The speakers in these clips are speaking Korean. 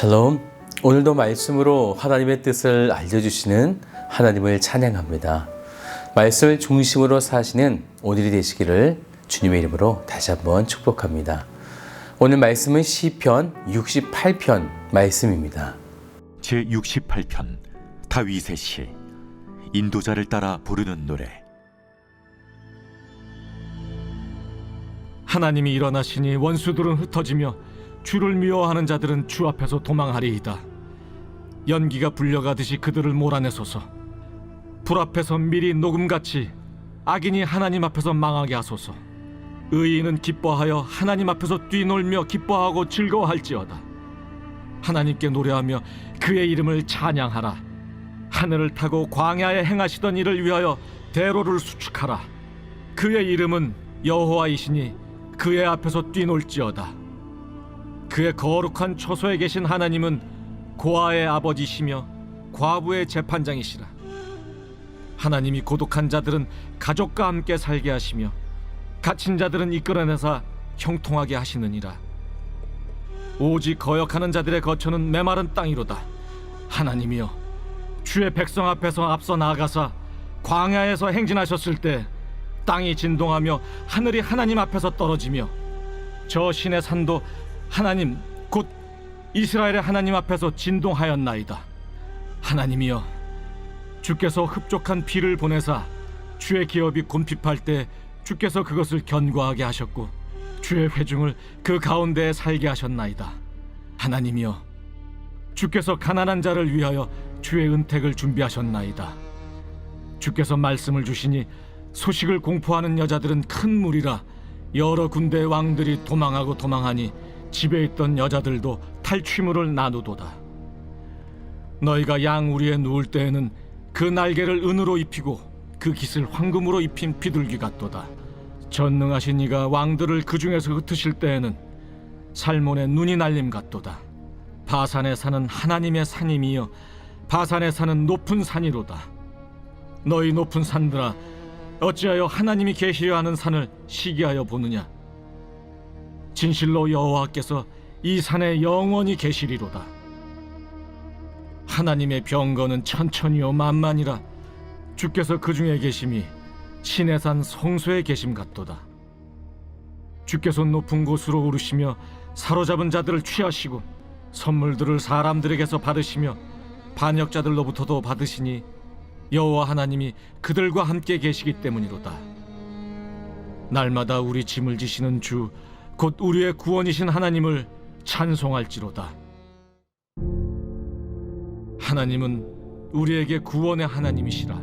샬롬. 오늘도 말씀으로 하나님의 뜻을 알려주시는 하나님을 찬양합니다. 말씀을 중심으로 사시는 오늘이 되시기를 주님의 이름으로 다시 한번 축복합니다. 오늘 말씀은 시편 68편 말씀입니다. 제68편 다윗의 시. 인도자를 따라 부르는 노래. 하나님이 일어나시니 원수들은 흩어지며 주를 미워하는 자들은 주 앞에서 도망하리이다. 연기가 불려가듯이 그들을 몰아내소서. 불 앞에서 밀이 녹음같이 악인이 하나님 앞에서 망하게 하소서. 의인은 기뻐하여 하나님 앞에서 뛰놀며 기뻐하고 즐거워할지어다. 하나님께 노래하며 그의 이름을 찬양하라. 하늘을 타고 광야에 행하시던 일을 위하여 대로를 수축하라. 그의 이름은 여호와이시니 그의 앞에서 뛰놀지어다. 그의 거룩한 초소에 계신 하나님은 고아의 아버지시며 과부의 재판장이시라. 하나님이 고독한 자들은 가족과 함께 살게 하시며 갇힌 자들은 이끌어내사 형통하게 하시느니라. 오직 거역하는 자들의 거처는 메마른 땅이로다. 하나님이여, 주의 백성 앞에서 앞서 나아가사 광야에서 행진하셨을 때 땅이 진동하며 하늘이 하나님 앞에서 떨어지며 저 신의 산도 하나님 곧 이스라엘의 하나님 앞에서 진동하였나이다. 하나님이여, 주께서 흡족한 비를 보내사 주의 기업이 곤핍할 때 주께서 그것을 견고하게 하셨고 주의 회중을 그 가운데에 살게 하셨나이다. 하나님이여, 주께서 가난한 자를 위하여 주의 은택을 준비하셨나이다. 주께서 말씀을 주시니 소식을 공포하는 여자들은 큰 무리라. 여러 군대의 왕들이 도망하고 도망하니 집에 있던 여자들도 탈취물을 나누도다. 너희가 양 우리에 누울 때에는 그 날개를 은으로 입히고 그 깃을 황금으로 입힌 비둘기 같도다. 전능하신 이가 왕들을 그 중에서 흩으실 때에는 살몬의 눈이 날림 같도다. 바산의 산은 하나님의 산임이여 바산의 산은 높은 산이로다. 너희 높은 산들아, 어찌하여 하나님이 계시려 하는 산을 시기하여 보느냐. 진실로 여호와께서 이 산에 영원히 계시리로다. 하나님의 병거는 천천히요 만만이라. 주께서 그 중에 계심이 신의 산 성소에 계심 같도다. 주께서 높은 곳으로 오르시며 사로잡은 자들을 취하시고 선물들을 사람들에게서 받으시며 반역자들로부터도 받으시니 여호와 하나님이 그들과 함께 계시기 때문이로다. 날마다 우리 짐을 지시는 주 곧 우리의 구원이신 하나님을 찬송할지로다. 하나님은 우리에게 구원의 하나님이시라.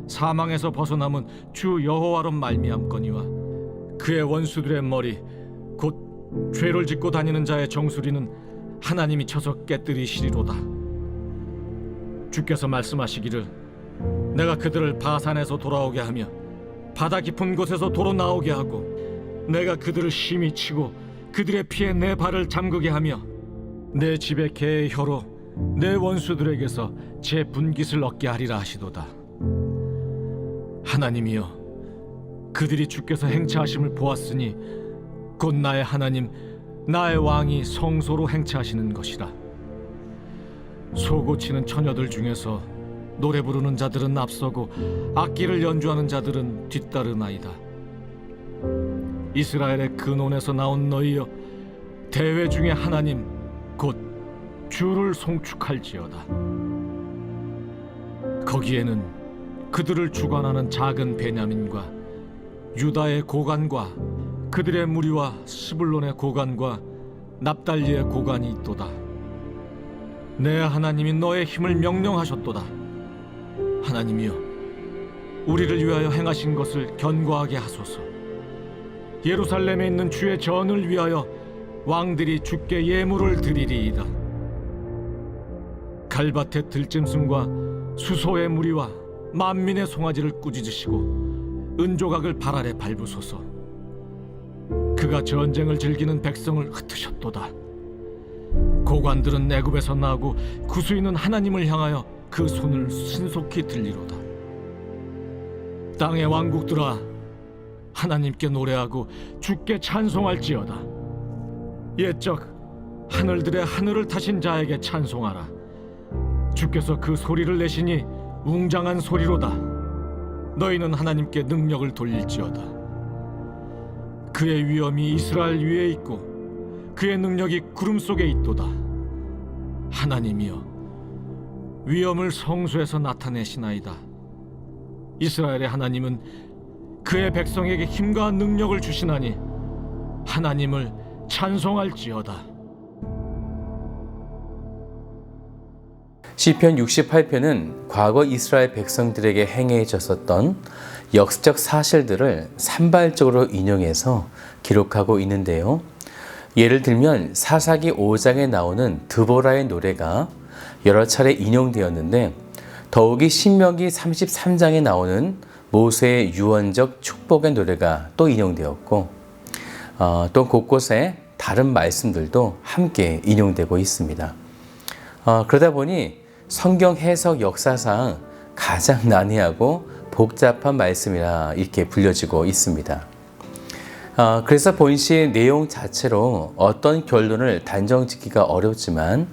사망에서 벗어남은 주 여호와로 말미암거니와 그의 원수들의 머리 곧 죄를 짓고 다니는 자의 정수리는 하나님이 쳐서 깨뜨리시리로다. 주께서 말씀하시기를 내가 그들을 바산에서 돌아오게 하며 바다 깊은 곳에서 도로 나오게 하고 내가 그들을 심히 치고 그들의 피에 내 발을 잠그게 하며 내 집의 개의 혀로 내 원수들에게서 제 분깃을 얻게 하리라 하시도다. 하나님이여, 그들이 주께서 행차하심을 보았으니 곧 나의 하나님 나의 왕이 성소로 행차하시는 것이라. 소고치는 처녀들 중에서 노래 부르는 자들은 앞서고 악기를 연주하는 자들은 뒤따르나이다. 이스라엘의 근원에서 나온 너희여, 대회 중에 하나님 곧 주를 송축할지어다. 거기에는 그들을 주관하는 작은 베냐민과 유다의 고관과 그들의 무리와 스불론의 고관과 납달리의 고관이 있도다. 내 하나님이 너의 힘을 명령하셨도다. 하나님이여, 우리를 위하여 행하신 것을 견고하게 하소서. 예루살렘에 있는 주의 전을 위하여 왕들이 주께 예물을 드리리이다. 갈밭의 들짐승과 수소의 무리와 만민의 송아지를 꾸짖으시고 은조각을 발 아래 밟으소서. 그가 전쟁을 즐기는 백성을 흩으셨도다. 고관들은 애굽에서 나고 구수인은 하나님을 향하여 그 손을 신속히 들리로다. 땅의 왕국들아, 하나님께 노래하고 주께 찬송할지어다. 옛적 하늘들의 하늘을 타신 자에게 찬송하라. 주께서 그 소리를 내시니 웅장한 소리로다. 너희는 하나님께 능력을 돌릴지어다. 그의 위엄이 이스라엘 위에 있고 그의 능력이 구름 속에 있도다. 하나님이여, 위엄을 성소에서 나타내시나이다. 이스라엘의 하나님은 그의 백성에게 힘과 능력을 주시나니 하나님을 찬송할지어다. 시편 68편은 과거 이스라엘 백성들에게 행해졌었던 역사적 사실들을 산발적으로 인용해서 기록하고 있는데요. 예를 들면 사사기 5장에 나오는 드보라의 노래가 여러 차례 인용되었는데, 더욱이 신명기 33장에 나오는 모세의 유언적 축복의 노래가 또 인용되었고, 또 곳곳에 다른 말씀들도 함께 인용되고 있습니다. 그러다 보니 성경 해석 역사상 가장 난해하고 복잡한 말씀이라 이렇게 불려지고 있습니다. 그래서 본시의 내용 자체로 어떤 결론을 단정 짓기가 어렵지만,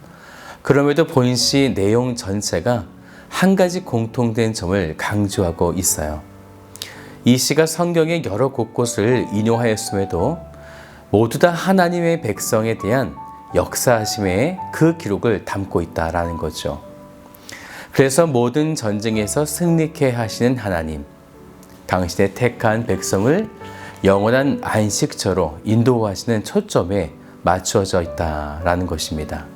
그럼에도 본시 내용 전체가 한 가지 공통된 점을 강조하고 있어요. 이 시가 성경의 여러 곳곳을 인용하였음에도 모두 다 하나님의 백성에 대한 역사하심의 그 기록을 담고 있다라는 거죠. 그래서 모든 전쟁에서 승리케 하시는 하나님, 당신의 택한 백성을 영원한 안식처로 인도하시는 초점에 맞추어져 있다라는 것입니다.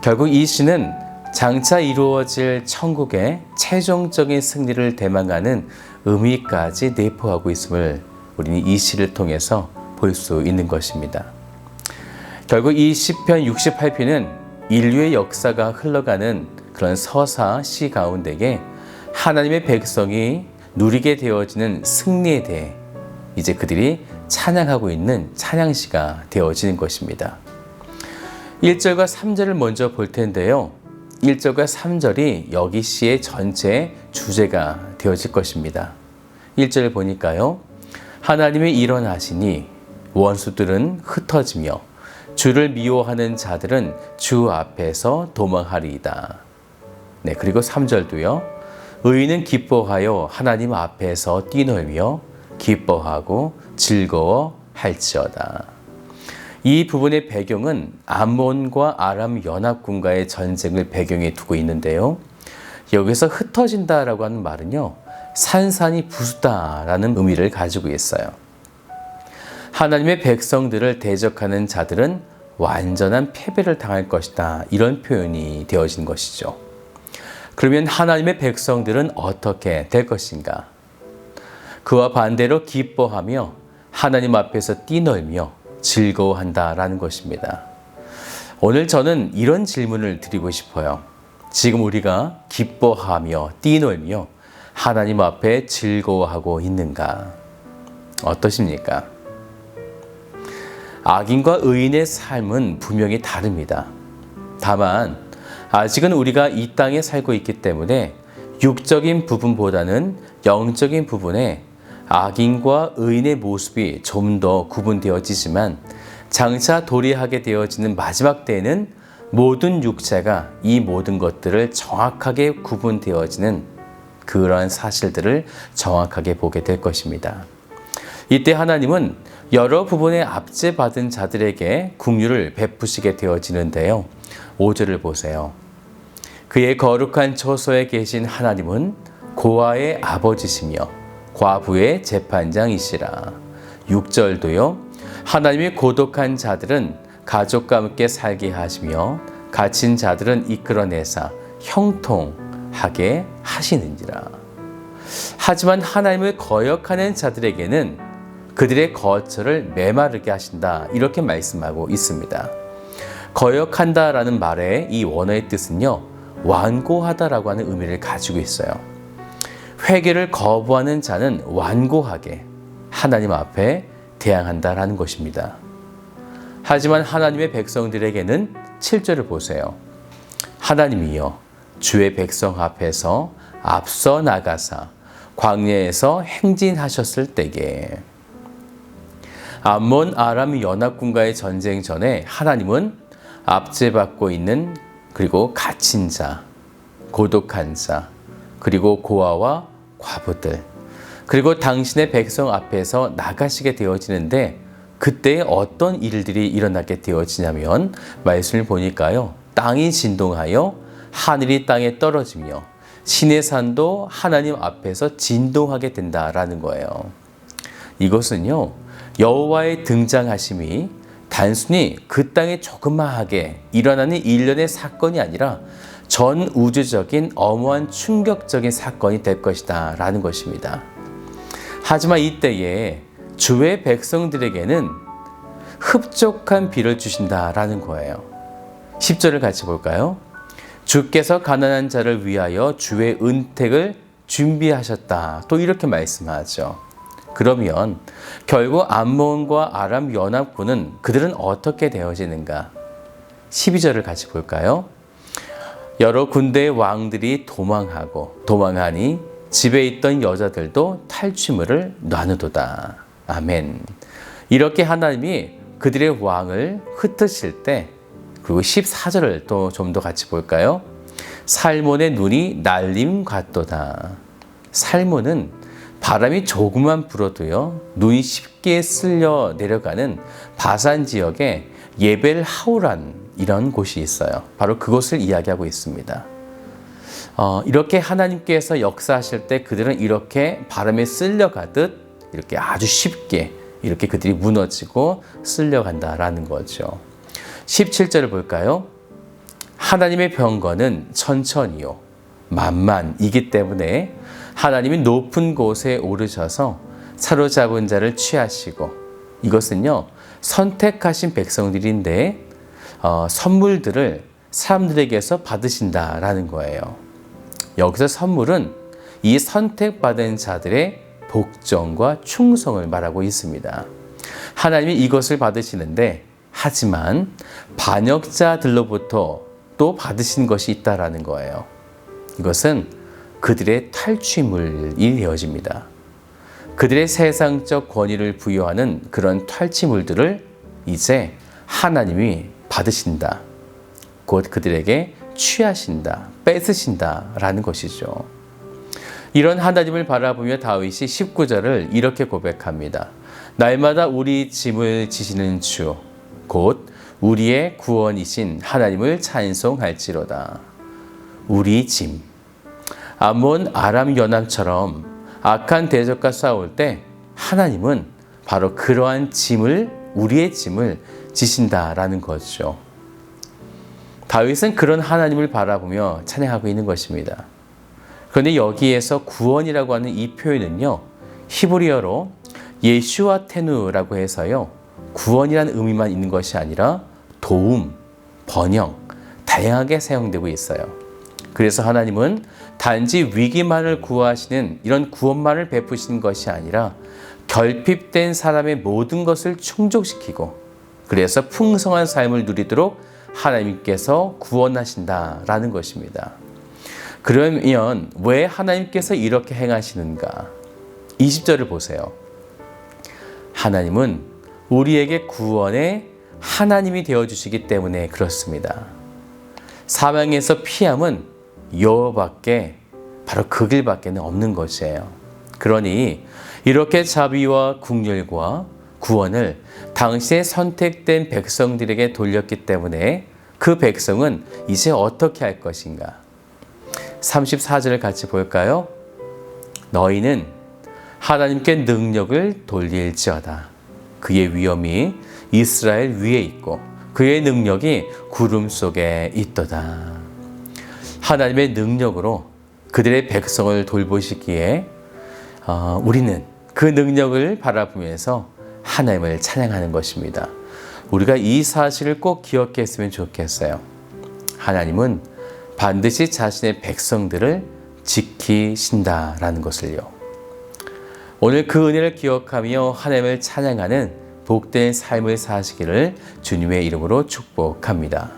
결국 이 시는 장차 이루어질 천국의 최종적인 승리를 대망하는 의미까지 내포하고 있음을 우리는 이 시를 통해서 볼 수 있는 것입니다. 결국 이 시편 68편은 인류의 역사가 흘러가는 그런 서사 시 가운데에 하나님의 백성이 누리게 되어지는 승리에 대해 이제 그들이 찬양하고 있는 찬양시가 되어지는 것입니다. 1절과 3절을 먼저 볼 텐데요. 1절과 3절이 여기 시의 전체 주제가 되어질 것입니다. 1절을 보니까요. 하나님이 일어나시니 원수들은 흩어지며 주를 미워하는 자들은 주 앞에서 도망하리이다. 네, 그리고 3절도요. 의인은 기뻐하여 하나님 앞에서 뛰놀며 기뻐하고 즐거워할지어다. 이 부분의 배경은 암몬과 아람 연합군과의 전쟁을 배경에 두고 있는데요. 여기서 흩어진다라고 하는 말은요, 산산이 부수다라는 의미를 가지고 있어요. 하나님의 백성들을 대적하는 자들은 완전한 패배를 당할 것이다, 이런 표현이 되어진 것이죠. 그러면 하나님의 백성들은 어떻게 될 것인가? 그와 반대로 기뻐하며 하나님 앞에서 뛰놀며 즐거워한다라는 것입니다. 오늘 저는 이런 질문을 드리고 싶어요. 지금 우리가 기뻐하며 뛰놀며 하나님 앞에 즐거워하고 있는가? 어떠십니까? 악인과 의인의 삶은 분명히 다릅니다. 다만 아직은 우리가 이 땅에 살고 있기 때문에 육적인 부분보다는 영적인 부분에 악인과 의인의 모습이 좀 더 구분되어지지만, 장차 도래하게 되어지는 마지막 때에는 모든 육체가 이 모든 것들을 정확하게 구분되어지는 그러한 사실들을 정확하게 보게 될 것입니다. 이때 하나님은 여러 부분에 압제받은 자들에게 긍휼을 베푸시게 되어지는데요. 5절을 보세요. 그의 거룩한 처소에 계신 하나님은 고아의 아버지시며 과부의 재판장이시라. 6절도요. 하나님의 고독한 자들은 가족과 함께 살게 하시며 갇힌 자들은 이끌어내사 형통하게 하시는지라. 하지만 하나님을 거역하는 자들에게는 그들의 거처를 메마르게 하신다, 이렇게 말씀하고 있습니다. 거역한다라는 말의 이 원어의 뜻은요, 완고하다라고 하는 의미를 가지고 있어요. 회개를 거부하는 자는 완고하게 하나님 앞에 대항한다라는 것입니다. 하지만 하나님의 백성들에게는 7절을 보세요. 하나님이여 주의 백성 앞에서 앞서 나가사 광야에서 행진하셨을 때에. 암몬 아람 연합군과의 전쟁 전에 하나님은 압제받고 있는, 그리고 갇힌 자, 고독한 자, 그리고 고아와 과부들, 그리고 당신의 백성 앞에서 나가시게 되어지는데, 그때 어떤 일들이 일어나게 되어지냐면, 말씀을 보니까요, 땅이 진동하여 하늘이 땅에 떨어지며 신의 산도 하나님 앞에서 진동하게 된다라는 거예요. 이것은요, 여호와의 등장하심이 단순히 그 땅에 조그마하게 일어나는 일련의 사건이 아니라 전 우주적인 어마어마한 충격적인 사건이 될 것이다 라는 것입니다. 하지만 이때에 주의 백성들에게는 흡족한 비를 주신다라는 거예요. 10절을 같이 볼까요? 주께서 가난한 자를 위하여 주의 은택을 준비하셨다. 또 이렇게 말씀하죠. 그러면 결국 암몬과 아람 연합군은 그들은 어떻게 되어지는가? 12절을 같이 볼까요? 여러 군대의 왕들이 도망하니 집에 있던 여자들도 탈취물을 나누도다. 아멘. 이렇게 하나님이 그들의 왕을 흩으실 때, 그리고 14절을 또 좀 더 같이 볼까요? 살몬의 눈이 날림 같도다. 살몬은 바람이 조금만 불어도요, 눈이 쉽게 쓸려 내려가는 바산 지역에 예벨 하우란 이런 곳이 있어요. 바로 그곳을 이야기하고 있습니다. 이렇게 하나님께서 역사하실 때 그들은 이렇게 바람에 쓸려가듯 이렇게 아주 쉽게 이렇게 그들이 무너지고 쓸려간다라는 거죠. 17절을 볼까요? 하나님의 병거는 천천히요, 만만이기 때문에 하나님이 높은 곳에 오르셔서 사로잡은 자를 취하시고, 이것은요, 선택하신 백성들인데 선물들을 사람들에게서 받으신다라는 거예요. 여기서 선물은 이 선택받은 자들의 복종과 충성을 말하고 있습니다. 하나님이 이것을 받으시는데, 하지만 반역자들로부터 또 받으신 것이 있다라는 거예요. 이것은 그들의 탈취물이 되어집니다. 그들의 세상적 권위를 부여하는 그런 탈취물들을 이제 하나님이 받으신다. 곧 그들에게 취하신다, 뺏으신다라는 것이죠. 이런 하나님을 바라보며 다윗이 19절을 이렇게 고백합니다. 날마다 우리 짐을 지시는 주, 곧 우리의 구원이신 하나님을 찬송할지로다. 우리 짐. 암몬 아람 연합처럼 악한 대적과 싸울 때 하나님은 바로 그러한 짐을, 우리의 짐을 지신다라는 거죠. 다윗은 그런 하나님을 바라보며 찬양하고 있는 것입니다. 그런데 여기에서 구원이라고 하는 이 표현은요, 히브리어로 예슈아 테누라고 해서요, 구원이라는 의미만 있는 것이 아니라 도움, 번영, 다양하게 사용되고 있어요. 그래서 하나님은 단지 위기만을 구하시는 이런 구원만을 베푸시는 것이 아니라 결핍된 사람의 모든 것을 충족시키고, 그래서 풍성한 삶을 누리도록 하나님께서 구원하신다라는 것입니다. 그러면 왜 하나님께서 이렇게 행하시는가? 20절을 보세요. 하나님은 우리에게 구원의 하나님이 되어주시기 때문에 그렇습니다. 사망에서 피함은 여호와밖에, 바로 그 길밖에는 없는 것이에요. 그러니 이렇게 자비와 긍휼과 구원을 당시에 선택된 백성들에게 돌렸기 때문에 그 백성은 이제 어떻게 할 것인가? 34절을 같이 볼까요? 너희는 하나님께 능력을 돌릴지어다. 그의 위엄이 이스라엘 위에 있고 그의 능력이 구름 속에 있도다. 하나님의 능력으로 그들의 백성을 돌보시기에 우리는 그 능력을 바라보면서 하나님을 찬양하는 것입니다. 우리가 이 사실을 꼭 기억했으면 좋겠어요. 하나님은 반드시 자신의 백성들을 지키신다라는 것을요. 오늘 그 은혜를 기억하며 하나님을 찬양하는 복된 삶을 사시기를 주님의 이름으로 축복합니다.